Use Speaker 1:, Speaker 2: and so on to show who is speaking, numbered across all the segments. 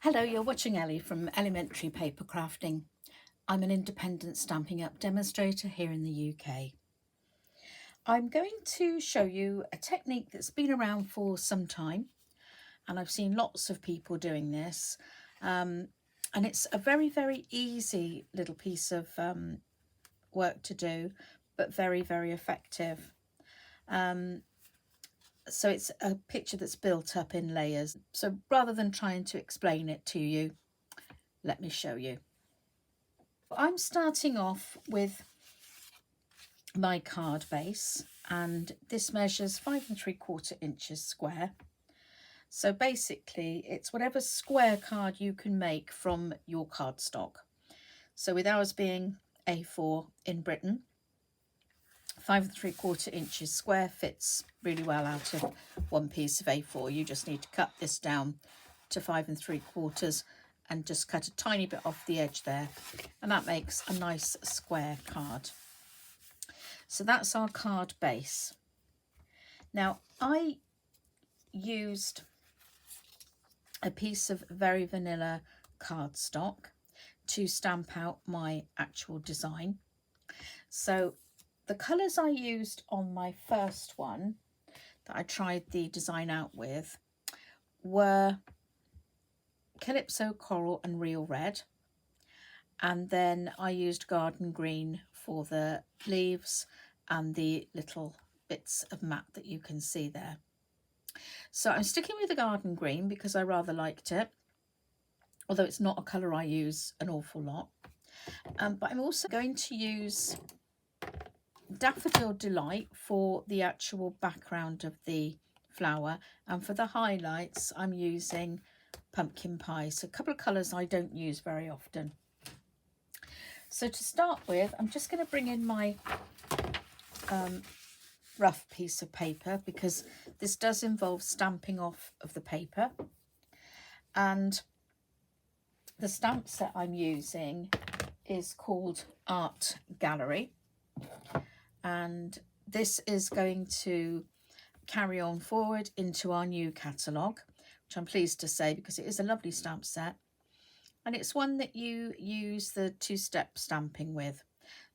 Speaker 1: Hello, you're watching Ellie from Ellymentry Papercrafting. I'm an independent Stampin' Up demonstrator here in the UK. I'm going to show you a technique that's been around for some time, and I've seen lots of people doing this. And it's a very, very easy little piece of work to do, but very, very effective. So it's a picture that's built up in layers. So rather than trying to explain it to you, let me show you. I'm starting off with my card base, and this measures 5 3/4 inches square. So basically it's whatever square card you can make from your cardstock. So with ours being A4 in Britain, 5 3/4 inches square fits really well out of one piece of A4. You just need to cut this down to 5 3/4 and just cut a tiny bit off the edge there, and that makes a nice square card. So that's our card base. Now I used a piece of Very Vanilla cardstock to stamp out my actual design. So the colours I used on my first one that I tried the design out with were Calypso Coral and Real Red, and then I used Garden Green for the leaves and the little bits of matte that you can see there. So I'm sticking with the Garden Green because I rather liked it, although it's not a colour I use an awful lot. But I'm also going to use Daffodil Delight for the actual background of the flower, and for the highlights I'm using Pumpkin Pie. So a couple of colours I don't use very often. So to start with, I'm just going to bring in my rough piece of paper, because this does involve stamping off of the paper, and the stamp set I'm using is called Art Gallery, and this is going to carry on forward into our new catalogue, which I'm pleased to say because it is a lovely stamp set, and it's one that you use the two-step stamping with.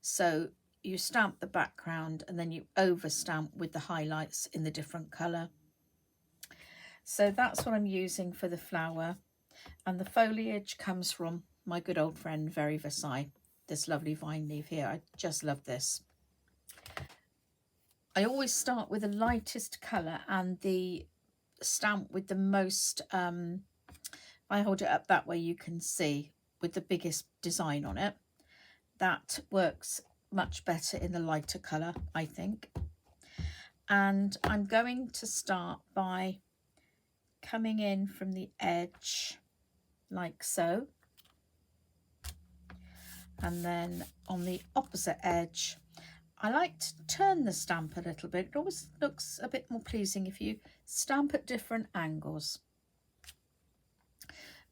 Speaker 1: So you stamp the background and then you over stamp with the highlights in the different colour. So that's what I'm using for the flower, and the foliage comes from my good old friend Very Versailles, this lovely vine leaf here. I just love this. I always start with the lightest colour and the stamp with the most, I hold it up that way you can see, with the biggest design on it. That works much better in the lighter colour, I think. And I'm going to start by coming in from the edge like so, and then on the opposite edge I like to turn the stamp a little bit. It always looks a bit more pleasing if you stamp at different angles,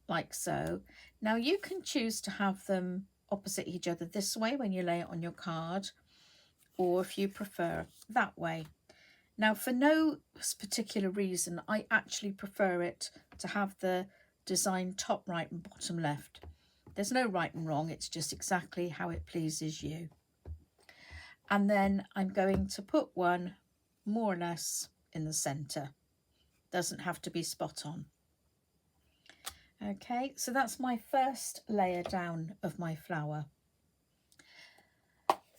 Speaker 1: like so. Now you can choose to have them opposite each other this way when you lay it on your card, or if you prefer that way. Now for no particular reason, I actually prefer it to have the design top right and bottom left. There's no right and wrong, it's just exactly how it pleases you. And then I'm going to put one more or less in the centre. Doesn't have to be spot on. Okay, so that's my first layer down of my flower.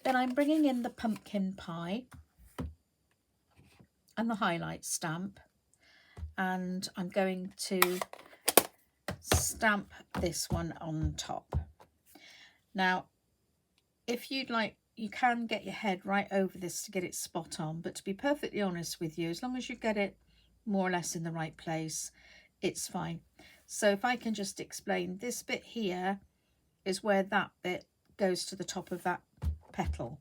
Speaker 1: Then I'm bringing in the pumpkin pie and the highlight stamp, and I'm going to stamp this one on top. Now, if you'd like, you can get your head right over this to get it spot on, but to be perfectly honest with you, as long as you get it more or less in the right place, it's fine. So if I can just explain, this bit here is where that bit goes to the top of that petal.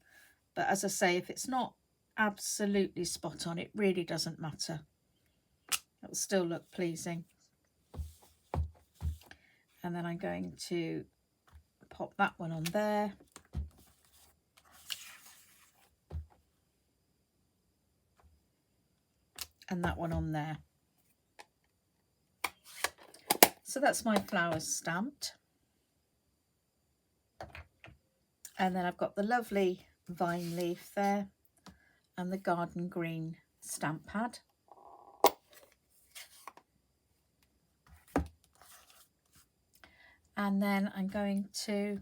Speaker 1: But as I say, if it's not absolutely spot on, it really doesn't matter. It'll still look pleasing. And then I'm going to pop that one on there. And that one on there. So that's my flowers stamped. And then I've got the lovely vine leaf there and the garden green stamp pad. And then I'm going to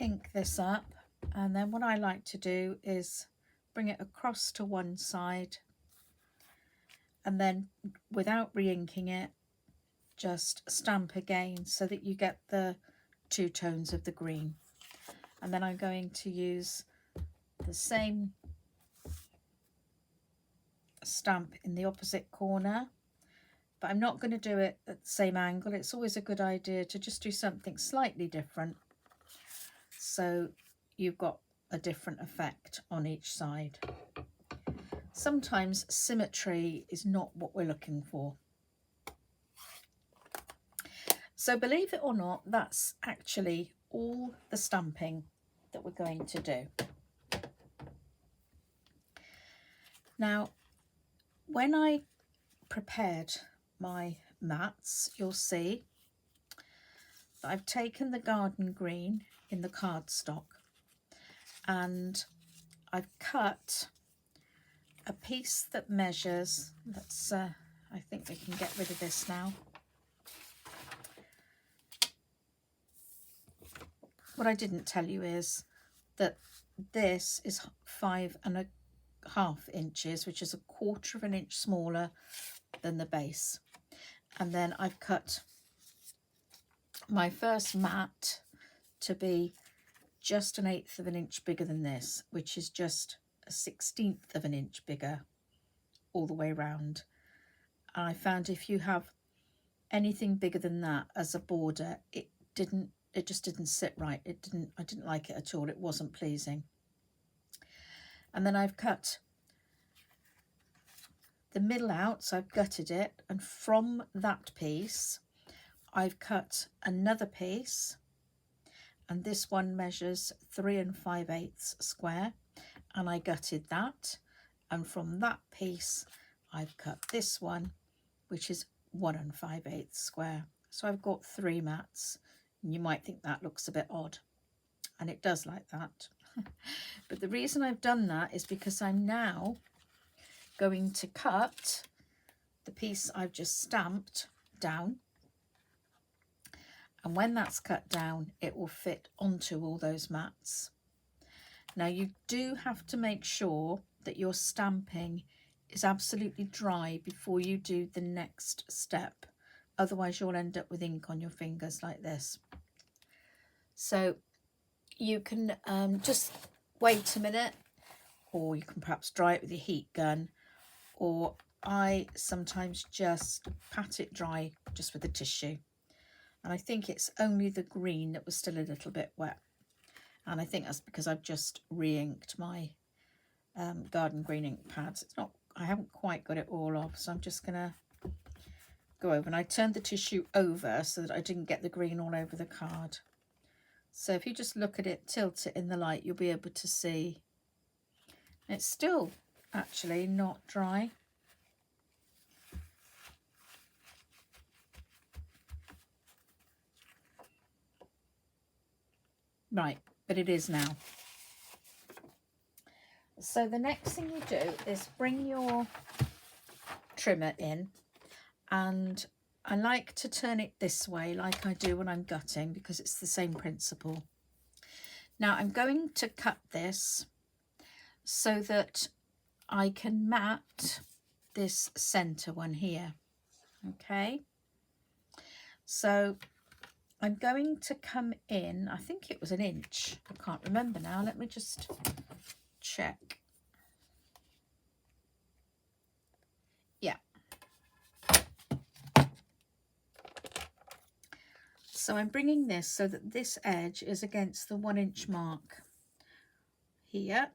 Speaker 1: ink this up, and then what I like to do is bring it across to one side and then, without re-inking it, just stamp again so that you get the two tones of the green. And then I'm going to use the same stamp in the opposite corner, but I'm not going to do it at the same angle. It's always a good idea to just do something slightly different so you've got a different effect on each side. Sometimes symmetry is not what we're looking for. So believe it or not, that's actually all the stamping that we're going to do. Now, when I prepared my mats, you'll see that I've taken the garden green in the cardstock and I've cut a piece that measures, let's I think we can get rid of this now. What I didn't tell you is that this is 5.5 inches, which is 1/4 of an inch smaller than the base. And then I've cut my first mat to be just 1/8 of an inch bigger than this, which is just 1/16 of an inch bigger all the way around. And I found if you have anything bigger than that as a border, it just didn't sit right. I didn't like it at all. It wasn't pleasing. And then I've cut the middle out, so I've gutted it, and from that piece I've cut another piece, and this one measures 3 5/8 square, and I gutted that, and from that piece I've cut this one, which is 1 5/8 square. So I've got 3 mats. And you might think that looks a bit odd, and it does like that. But the reason I've done that is because I'm now going to cut the piece I've just stamped down, and when that's cut down it will fit onto all those mats. Now you do have to make sure that your stamping is absolutely dry before you do the next step, otherwise you'll end up with ink on your fingers like this. So you can just wait a minute, or you can perhaps dry it with your heat gun, or I sometimes just pat it dry just with a tissue. And I think it's only the green that was still a little bit wet, and I think that's because I've just re-inked my garden green ink pads. It's not, I haven't quite got it all off, so I'm just gonna go over, and I turned the tissue over so that I didn't get the green all over the card. So if you just look at it, tilt it in the light, you'll be able to see it's still actually not dry. Right, but it is now. So the next thing you do is bring your trimmer in, and I like to turn it this way like I do when I'm gutting, because it's the same principle. Now I'm going to cut this so that I can mat this center one here. Okay, so I'm going to come in, I think it was 1 inch, I can't remember now, let me just check. Yeah. So I'm bringing this so that this edge is against the 1 inch mark here.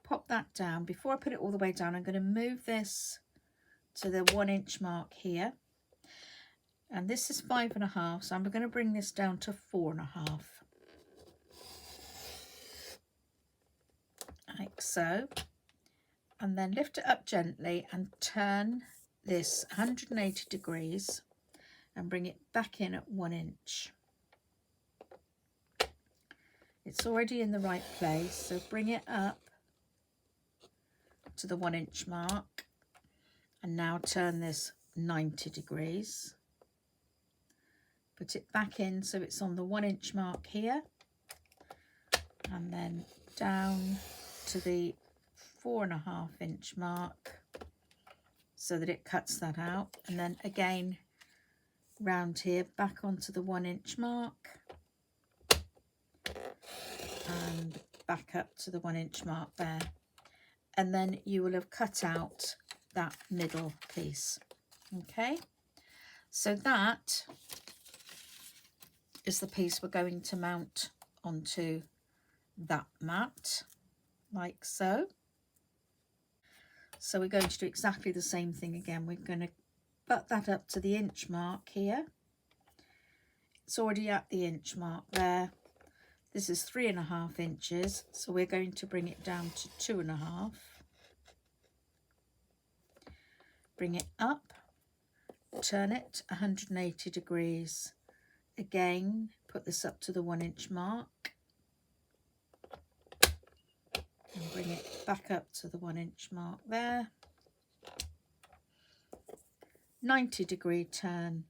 Speaker 1: Pop that down. Before I put it all the way down, I'm going to move this to the 1 inch mark here. And this is 5.5, so I'm going to bring this down to 4.5. Like so. and then lift it up gently and turn this 180 degrees and bring it back in at 1 inch. It's already in the right place, so bring it up to the 1 inch mark and now turn this 90 degrees. Put it back in so it's on the 1 inch mark here, and then down to the 4.5 inch mark so that it cuts that out, and then again round here back onto the 1 inch mark and back up to the 1 inch mark there, and then you will have cut out that middle piece. Okay, so that is the piece we're going to mount onto that mat, like so. So we're going to do exactly the same thing again. We're going to butt that up to the inch mark here. It's already at the inch mark there. This is 3.5 inches, so we're going to bring it down to 2.5. Bring it up, turn it 180 degrees. Again, put this up to the 1 inch mark and bring it back up to the 1 inch mark there. 90 degree turn.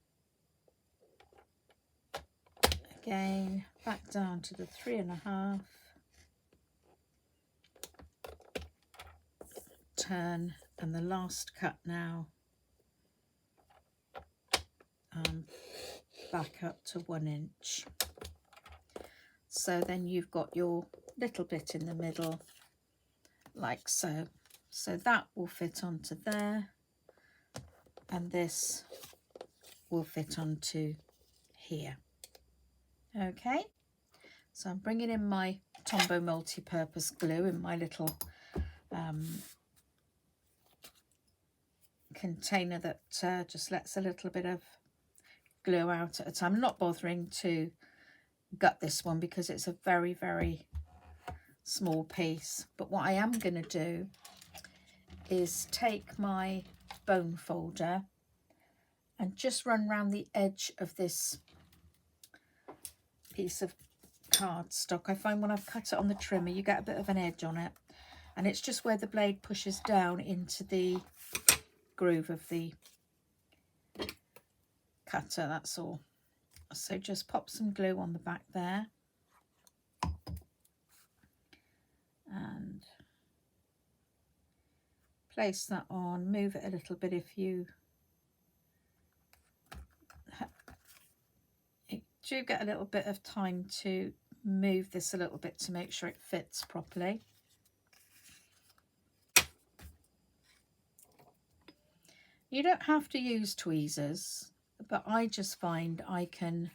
Speaker 1: Again, back down to the 3.5. Turn, and the last cut now. Back up to 1 inch. So then you've got your little bit in the middle, like so. So that will fit onto there, and this will fit onto here. Okay, so I'm bringing in my Tombow multi-purpose glue in my little container that just lets a little bit of glue out at a time. I'm not bothering to gut this one because it's a very, very small piece, but what I am going to do is take my bone folder and just run around the edge of this piece of cardstock. I find when I've cut it on the trimmer you get a bit of an edge on it, and it's just where the blade pushes down into the groove of the cutter, that's all. So just pop some glue on the back there and place that on. Move it a little bit if you do get a little bit of time to move this a little bit to make sure it fits properly. You don't have to use tweezers, but I just find I can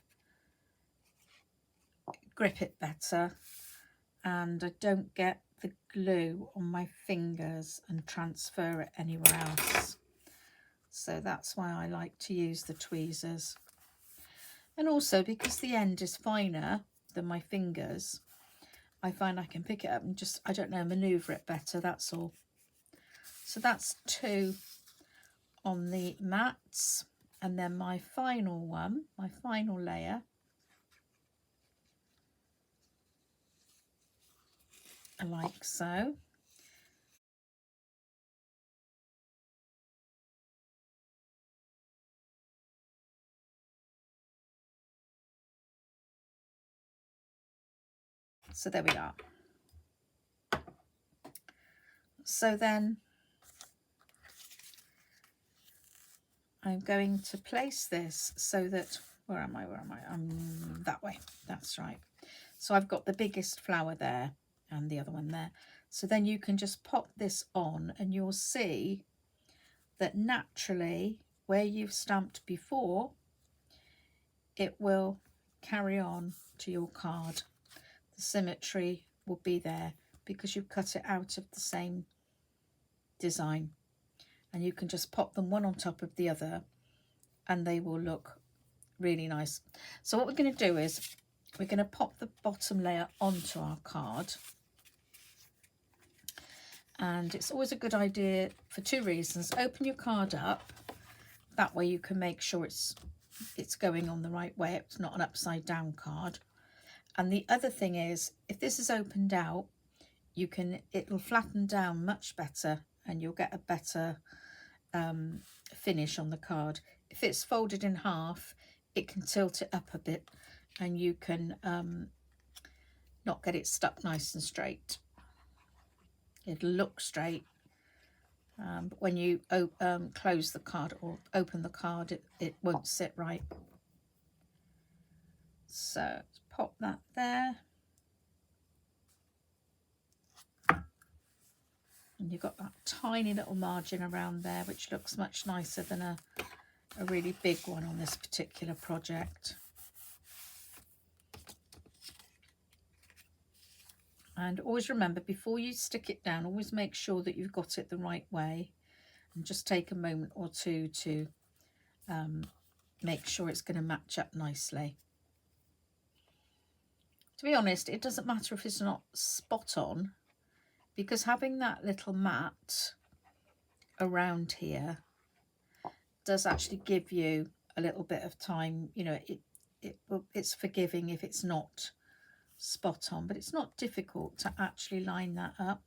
Speaker 1: grip it better and I don't get the glue on my fingers and transfer it anywhere else. So that's why I like to use the tweezers. And also because the end is finer than my fingers, I find I can pick it up and just, I don't know, manoeuvre it better, that's all. So that's 2 on the mats, and then my final one, my final layer, like so. So there we are. So then I'm going to place this so that, where am I? I'm that way, that's right. So I've got the biggest flower there and the other one there. So then you can just pop this on and you'll see that naturally where you've stamped before, it will carry on to your card. The symmetry will be there because you've cut it out of the same design, and you can just pop them one on top of the other and they will look really nice. So what we're going to do is we're going to pop the bottom layer onto our card, And it's always a good idea for two reasons. Open your card up, that way you can make sure it's going on the right way, it's not an upside down card. And the other thing is, if this is opened out, it'll flatten down much better and you'll get a better finish on the card. If it's folded in half, it can tilt it up a bit and you can not get it stuck nice and straight. It'll look straight, but when you close the card or open the card, it won't sit right. So let's pop that there. And you've got that tiny little margin around there, which looks much nicer than a really big one on this particular project. And always remember, before you stick it down, always make sure that you've got it the right way. And just take a moment or two to make sure it's going to match up nicely. To be honest, it doesn't matter if it's not spot on, because having that little mat around here does actually give you a little bit of time. You know, it's forgiving if it's not spot on, but it's not difficult to actually line that up.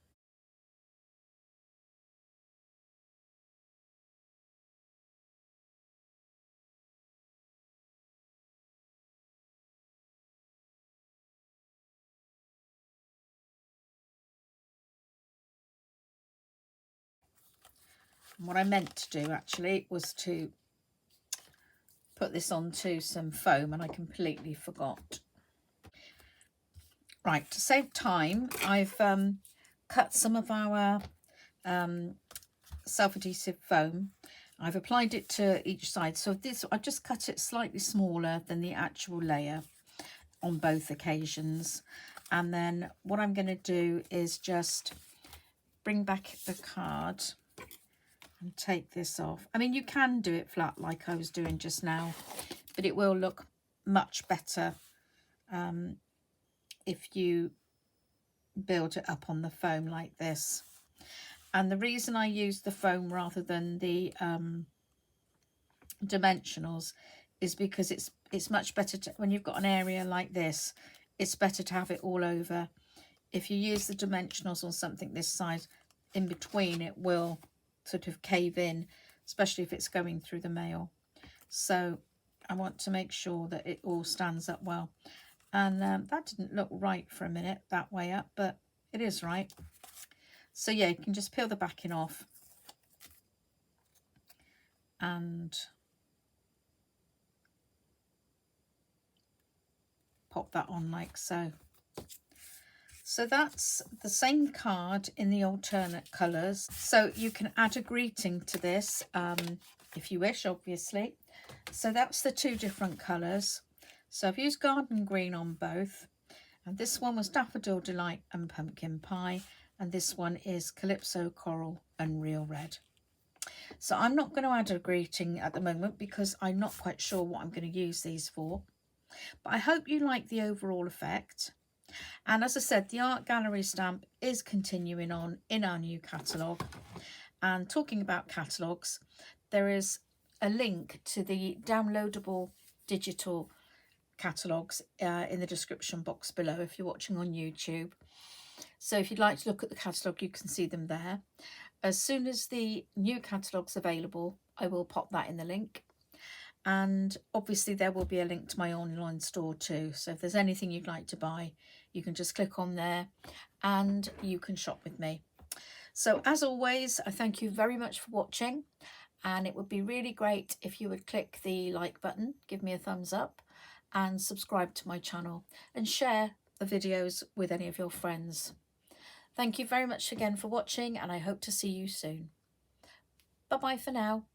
Speaker 1: And what I meant to do actually was to put this onto some foam, and I completely forgot. Right, to save time, I've cut some of our self-adhesive foam. I've applied it to each side. So this, I just cut it slightly smaller than the actual layer on both occasions. And then what I'm going to do is just bring back the card and take this off. I mean, you can do it flat like I was doing just now, but it will look much better if you build it up on the foam like this. And the reason I use the foam rather than the dimensionals is because it's much better to, when you've got an area like this, it's better to have it all over. If you use the dimensionals on something this size, in between it will sort of cave in, especially if it's going through the mail. So I want to make sure that it all stands up well. And that didn't look right for a minute that way up, but it is right. So yeah, you can just peel the backing off and pop that on like so. So that's the same card in the alternate colours. So you can add a greeting to this if you wish, obviously. So that's the two different colours. So I've used Garden Green on both. And this one was Daffodil Delight and Pumpkin Pie. And this one is Calypso Coral and Real Red. So I'm not going to add a greeting at the moment because I'm not quite sure what I'm going to use these for. But I hope you like the overall effect. And as I said, the art gallery stamp is continuing on in our new catalogue. And talking about catalogues, there is a link to the downloadable digital catalogues in the description box below if you're watching on YouTube. So if you'd like to look at the catalogue, you can see them there. As soon as the new catalogue's available, I will pop that in the link. And obviously there will be a link to my online store too. So if there's anything you'd like to buy, you can just click on there and you can shop with me. So as always, I thank you very much for watching. And it would be really great if you would click the like button, give me a thumbs up and subscribe to my channel and share the videos with any of your friends. Thank you very much again for watching and I hope to see you soon. Bye bye for now.